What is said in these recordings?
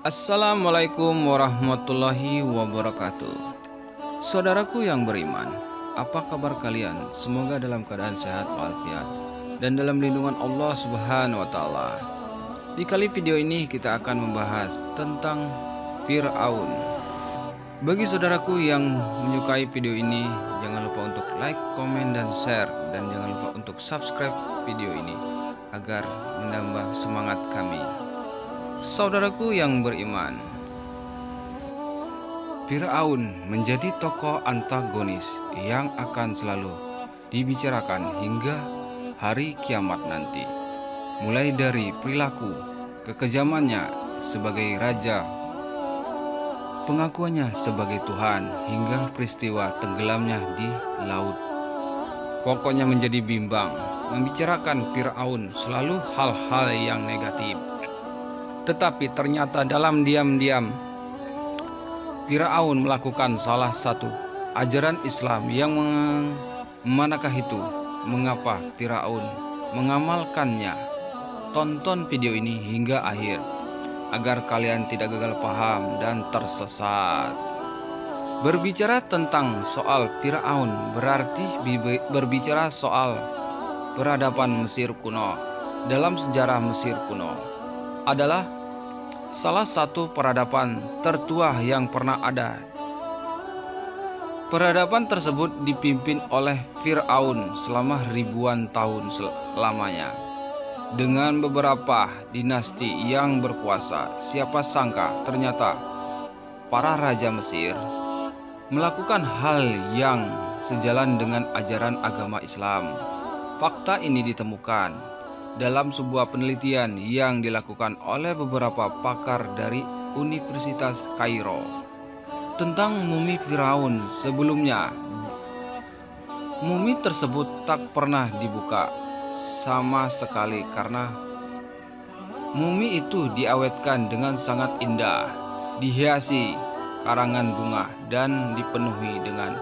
Assalamualaikum warahmatullahi wabarakatuh. Saudaraku yang beriman, apa kabar kalian? Semoga dalam keadaan sehat walafiat dan dalam lindungan Allah Subhanahu wa taala. Di kali video ini kita akan membahas tentang Fir'aun. Bagi saudaraku yang menyukai video ini, jangan lupa untuk like, komen, dan share, dan jangan lupa untuk subscribe video ini agar menambah semangat kami. Saudaraku yang beriman, Fir'aun menjadi tokoh antagonis yang akan selalu dibicarakan hingga hari kiamat nanti. Mulai dari perilaku, kekejamannya sebagai raja, pengakuannya sebagai Tuhan, hingga peristiwa tenggelamnya di laut. Pokoknya menjadi bimbang membicarakan Fir'aun selalu hal-hal yang negatif. Tetapi ternyata dalam diam-diam Fir'aun melakukan salah satu ajaran Islam yang manakah itu? Mengapa Fir'aun mengamalkannya? Tonton video ini hingga akhir agar kalian tidak gagal paham dan tersesat. Berbicara tentang soal Fir'aun berarti berbicara soal peradaban Mesir kuno. Dalam sejarah Mesir kuno adalah salah satu peradaban tertua yang pernah ada. Peradaban tersebut dipimpin oleh Fir'aun selama ribuan tahun lamanya, dengan beberapa dinasti yang berkuasa. Siapa sangka ternyata para raja Mesir melakukan hal yang sejalan dengan ajaran agama Islam. Fakta ini ditemukan dalam sebuah penelitian yang dilakukan oleh beberapa pakar dari Universitas Kairo tentang mumi Firaun sebelumnya. Mumi tersebut tak pernah dibuka sama sekali karena mumi itu diawetkan dengan sangat indah, dihiasi karangan bunga dan dipenuhi dengan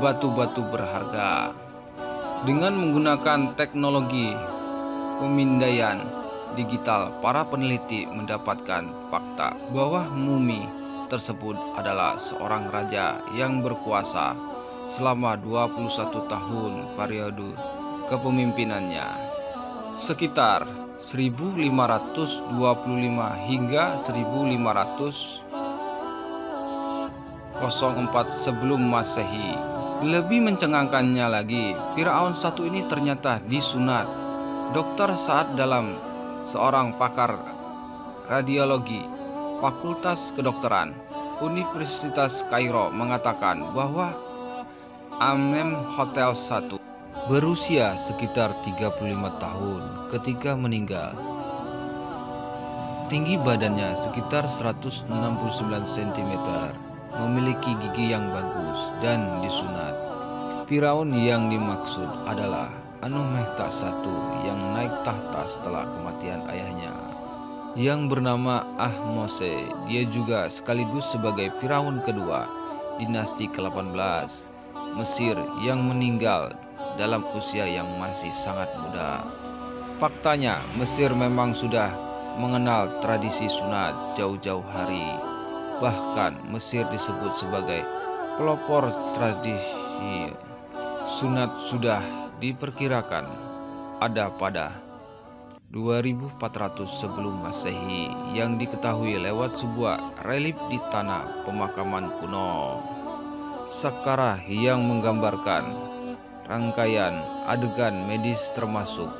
batu-batu berharga. Dengan menggunakan teknologi pemindaian digital, para peneliti mendapatkan fakta bahwa mumi tersebut adalah seorang raja yang berkuasa selama 21 tahun periode kepemimpinannya, sekitar 1525 hingga 1504 sebelum Masehi. Lebih mencengangkannya lagi, Fir'aun satu ini ternyata disunat dokter saat dalam seorang pakar radiologi Fakultas Kedokteran Universitas Kairo mengatakan bahwa Amenhotep I berusia sekitar 35 tahun ketika meninggal. Tinggi badannya sekitar 169 cm, memiliki gigi yang bagus dan disunat. Fir'aun yang dimaksud adalah Amenhotep I yang naik tahta setelah kematian ayahnya yang bernama Ahmose. Dia juga sekaligus sebagai Firaun kedua dinasti ke-18 Mesir yang meninggal dalam usia yang masih sangat muda. Faktanya, Mesir memang sudah mengenal tradisi sunat jauh-jauh hari. Bahkan Mesir disebut sebagai pelopor tradisi sunat sudah diperkirakan ada pada 2400 sebelum Masehi yang diketahui lewat sebuah relief di tanah pemakaman kuno. Sakkara yang menggambarkan rangkaian adegan medis termasuk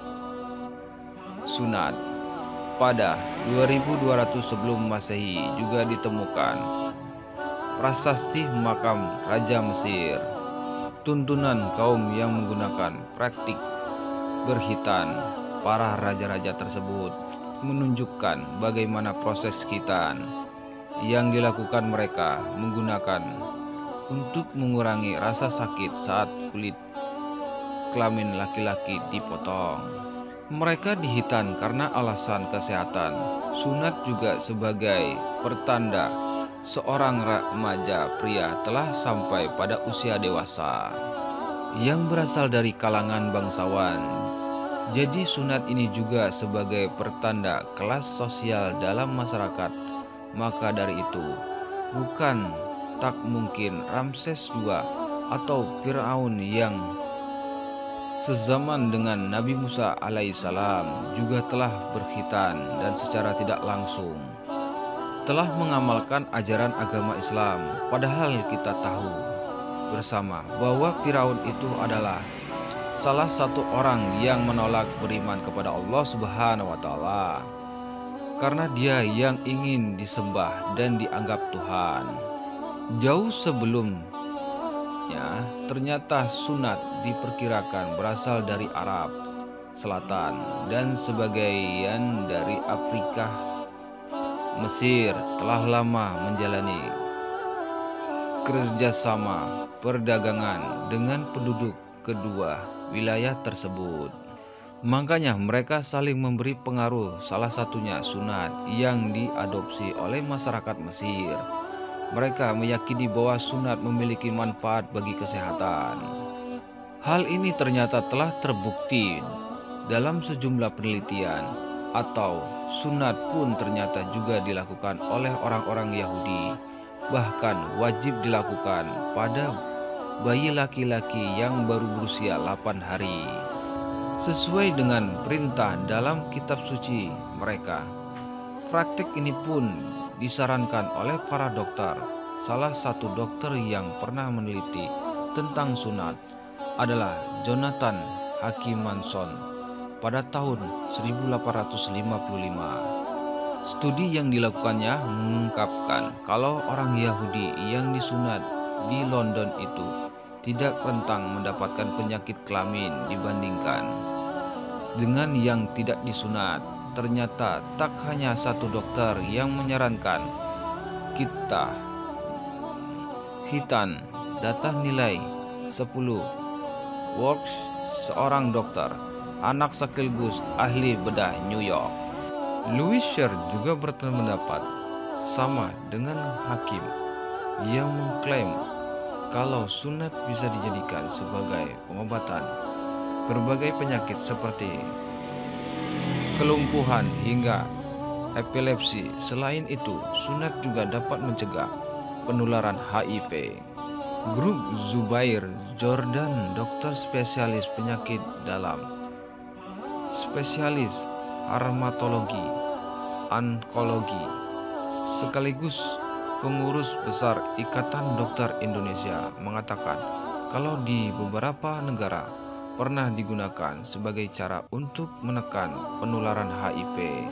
sunat pada 2200 sebelum Masehi juga ditemukan. Prasasti makam Raja Mesir, tuntunan kaum yang menggunakan praktik berhitan para raja-raja tersebut menunjukkan bagaimana proses khitan yang dilakukan mereka menggunakan untuk mengurangi rasa sakit saat kulit kelamin laki-laki dipotong. Mereka dihitan karena alasan kesehatan. Sunat juga sebagai pertanda seorang remaja pria telah sampai pada usia dewasa yang berasal dari kalangan bangsawan. Jadi sunat ini juga sebagai pertanda kelas sosial dalam masyarakat Maka dari itu, bukan tak mungkin Ramses II atau Firaun yang sezaman dengan Nabi Musa alaihissalam juga telah berkhitan dan secara tidak langsung telah mengamalkan ajaran agama Islam. Padahal kita tahu bersama bahwa Firaun itu adalah salah satu orang yang menolak beriman kepada Allah Subhanahu wa taala karena dia yang ingin disembah dan dianggap Tuhan. Jauh sebelumnya ternyata sunat diperkirakan berasal dari Arab Selatan dan sebagian dari Afrika. Mesir telah lama menjalani kerjasama perdagangan dengan penduduk kedua wilayah tersebut. Makanya mereka saling memberi pengaruh, salah satunya sunat yang diadopsi oleh masyarakat Mesir. Mereka meyakini bahwa sunat memiliki manfaat bagi kesehatan. Hal ini ternyata telah terbukti dalam sejumlah penelitian, atau sunat pun ternyata juga dilakukan oleh orang-orang Yahudi, bahkan wajib dilakukan pada bayi laki-laki yang baru berusia 8 hari. Sesuai dengan perintah dalam kitab suci mereka. Praktik ini pun disarankan oleh para dokter. Salah satu dokter yang pernah meneliti tentang sunat adalah Jonathan Hakimanson pada tahun 1855. Studi yang dilakukannya mengungkapkan kalau orang Yahudi yang disunat di London itu tidak rentan mendapatkan penyakit kelamin dibandingkan dengan yang tidak disunat. Ternyata tak hanya satu dokter yang menyarankan kita khitan. Data nilai 10 Works, seorang dokter anak sekaligus ahli bedah New York. Louis Scher juga berpendapat sama dengan Hakim yang mengklaim kalau sunat bisa dijadikan sebagai pengobatan berbagai penyakit seperti kelumpuhan hingga epilepsi. Selain itu, sunat juga dapat mencegah penularan HIV. Grup Zubair Jordan, dokter spesialis penyakit dalam, spesialis rheumatologi, onkologi, sekaligus pengurus besar Ikatan Dokter Indonesia, mengatakan kalau di beberapa negara pernah digunakan sebagai cara untuk menekan penularan HIV.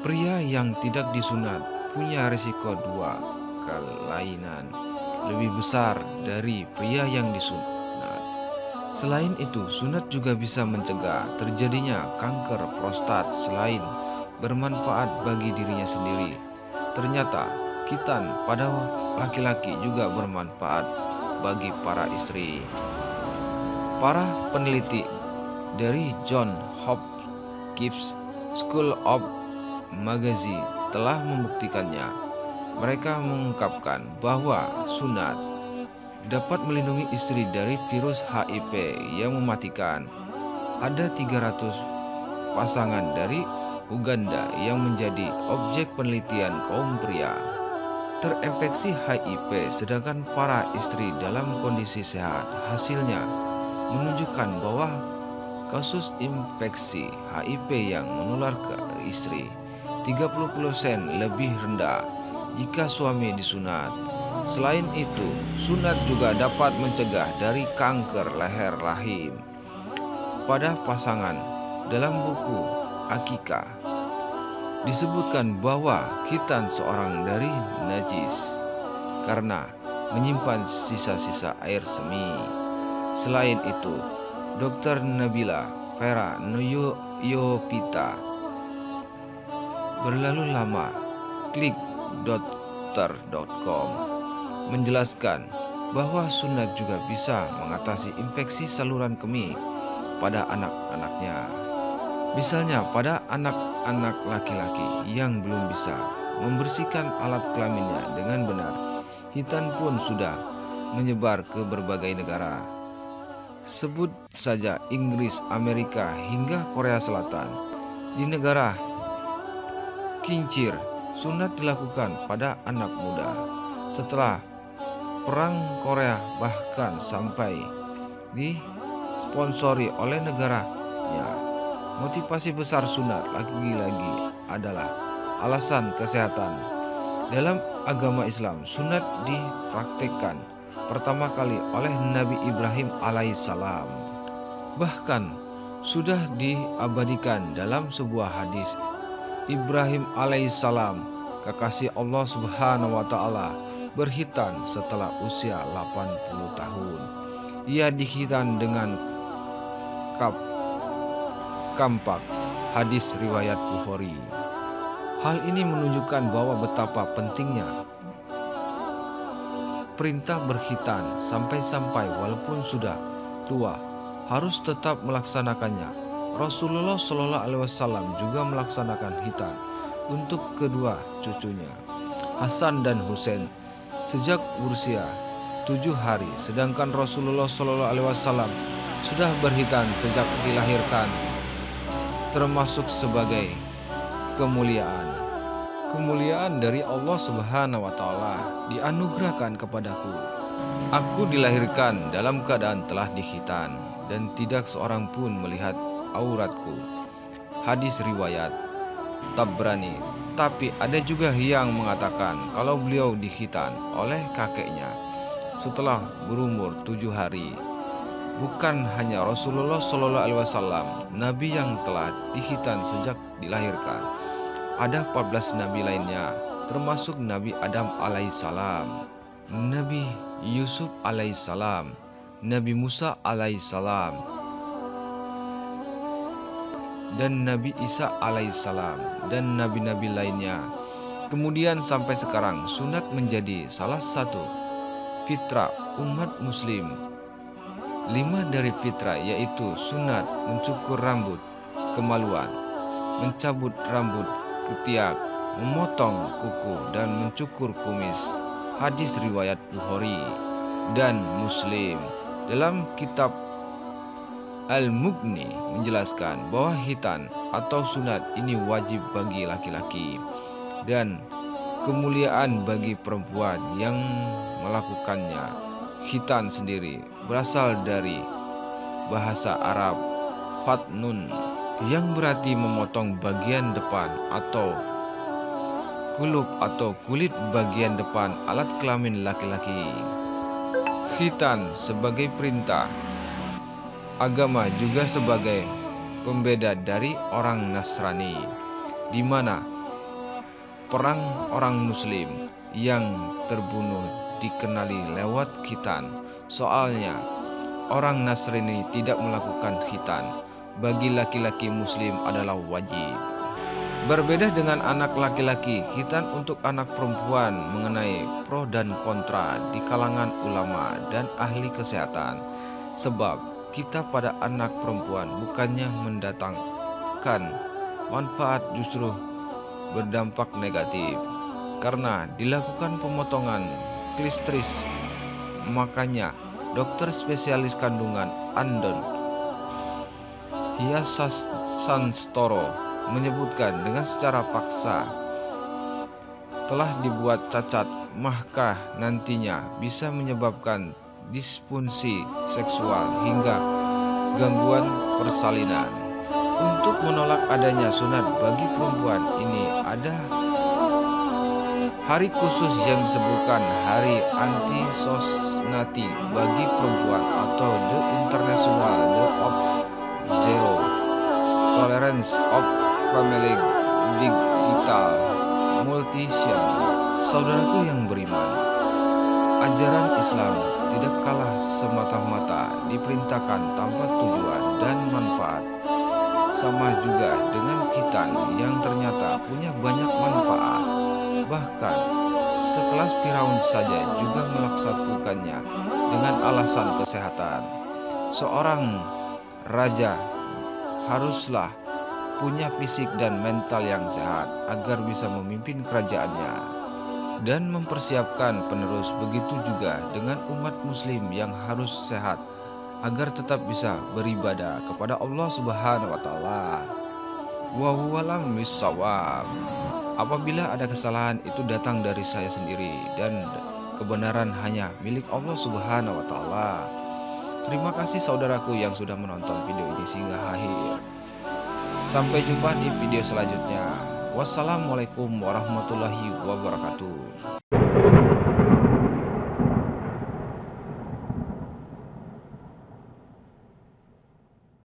Pria yang tidak disunat punya risiko 2 kelainan lebih besar dari pria yang disunat. Selain itu, sunat juga bisa mencegah terjadinya kanker prostat. Selain bermanfaat bagi dirinya sendiri, ternyata khitan pada laki-laki juga bermanfaat bagi para istri. Para peneliti dari John Hopkins School of Medicine telah membuktikannya. Mereka mengungkapkan bahwa sunat dapat melindungi istri dari virus HIV yang mematikan. Ada 300 pasangan dari Uganda yang menjadi objek penelitian kaum pria terinfeksi HIV, sedangkan para istri dalam kondisi sehat. Hasilnya menunjukkan bahwa kasus infeksi HIV yang menular ke istri 30% lebih rendah jika suami disunat. Selain itu, sunat juga dapat mencegah dari kanker leher rahim pada pasangan. Dalam buku Akikah disebutkan bahwa khitan seorang dari najis karena menyimpan sisa-sisa air semi. Selain itu, Dr. Nabila Vera Nuyovita berlalu lama klik.dokter.com menjelaskan bahwa sunat juga bisa mengatasi infeksi saluran kemih pada anak-anaknya. Misalnya pada anak-anak laki-laki yang belum bisa membersihkan alat kelaminnya dengan benar. Khitan pun sudah menyebar ke berbagai negara. Sebut saja Inggris, Amerika, hingga Korea Selatan. Di negara kincir, Sunat dilakukan pada anak muda. Setelah Perang Korea bahkan sampai disponsori oleh negaranya. Motivasi besar sunat lagi-lagi adalah alasan kesehatan. Dalam agama Islam, sunat dipraktikkan pertama kali oleh Nabi Ibrahim alaihissalam. Bahkan sudah diabadikan dalam sebuah hadis. Ibrahim alaihissalam, kekasih Allah Subhanahu wa taala, berkhitan setelah usia 80 tahun. Ia dikhitan dengan kampak, hadis riwayat Bukhari. Hal ini menunjukkan bahwa betapa pentingnya perintah berkhitan, sampai-sampai walaupun sudah tua harus tetap melaksanakannya. Rasulullah Shallallahu Alaihi Wasallam juga melaksanakan khitan untuk kedua cucunya, Hasan dan Husain, sejak berusia 7 hari, sedangkan Rasulullah Shallallahu Alaihi Wasallam sudah berkhitan sejak dilahirkan, termasuk sebagai kemuliaan dari Allah Subhanahu wa taala dianugerahkan kepadaku. Aku dilahirkan dalam keadaan telah dikhitan dan tidak seorang pun melihat auratku. Hadis riwayat Tabrani. Tapi ada juga yang mengatakan kalau beliau dikhitan oleh kakeknya setelah berumur 7 hari. Bukan hanya Rasulullah Shallallahu Alaihi Wasallam, Nabi yang telah dikhitan sejak dilahirkan. Ada 14 Nabi lainnya, termasuk Nabi Adam alaihissalam, Nabi Yusuf alaihissalam, Nabi Musa alaihissalam, dan Nabi Isa alaihissalam, dan nabi-nabi lainnya. Kemudian sampai sekarang sunat menjadi salah satu fitrah umat muslim. 5 dari fitrah yaitu sunat mencukur rambut kemaluan, mencabut rambut ketiak, memotong kuku, dan mencukur kumis. Hadis riwayat Bukhari dan Muslim. Dalam kitab Al-Mughni menjelaskan bahwa khitan atau sunat ini wajib bagi laki-laki dan kemuliaan bagi perempuan yang melakukannya. Khitan sendiri berasal dari bahasa Arab fatnun yang berarti memotong bagian depan atau kulub atau kulit bagian depan alat kelamin laki-laki. Khitan sebagai perintah agama juga sebagai pembeda dari orang Nasrani, di mana perang orang Muslim yang terbunuh dikenali lewat khitan. Soalnya orang Nasrani tidak melakukan khitan. Bagi laki-laki Muslim adalah wajib. Berbeda dengan anak laki-laki, khitan untuk anak perempuan mengenai pro dan kontra di kalangan ulama dan ahli kesehatan. Sebab kita pada anak perempuan bukannya mendatangkan manfaat, justru berdampak negatif karena dilakukan pemotongan klistris. Makanya dokter spesialis kandungan Andon Hiasastoro menyebutkan dengan secara paksa telah dibuat cacat, maka nantinya bisa menyebabkan disfungsi seksual hingga gangguan persalinan. Untuk menolak adanya sunat bagi perempuan ini ada hari khusus yang disebutkan Hari Anti-Sosnati bagi perempuan atau The International Day of Zero Tolerance of Family Digital Multition. Saudaraku yang beriman, ajaran Islam tidak kalah semata-mata diperintahkan tanpa tujuan dan manfaat. Sama juga dengan khitan yang ternyata punya banyak manfaat. Bahkan sekelas Firaun saja juga melaksanakannya dengan alasan kesehatan. Seorang raja haruslah punya fisik dan mental yang sehat agar bisa memimpin kerajaannya dan mempersiapkan penerus. Begitu juga dengan umat muslim yang harus sehat agar tetap bisa beribadah kepada Allah Subhanahu wa taala. Wa huwa a'lam bissawab. Apabila ada kesalahan, itu datang dari saya sendiri, dan kebenaran hanya milik Allah Subhanahu wa Ta'ala. Terima kasih saudaraku yang sudah menonton video ini hingga akhir. Sampai jumpa di video selanjutnya. Wassalamualaikum warahmatullahi wabarakatuh.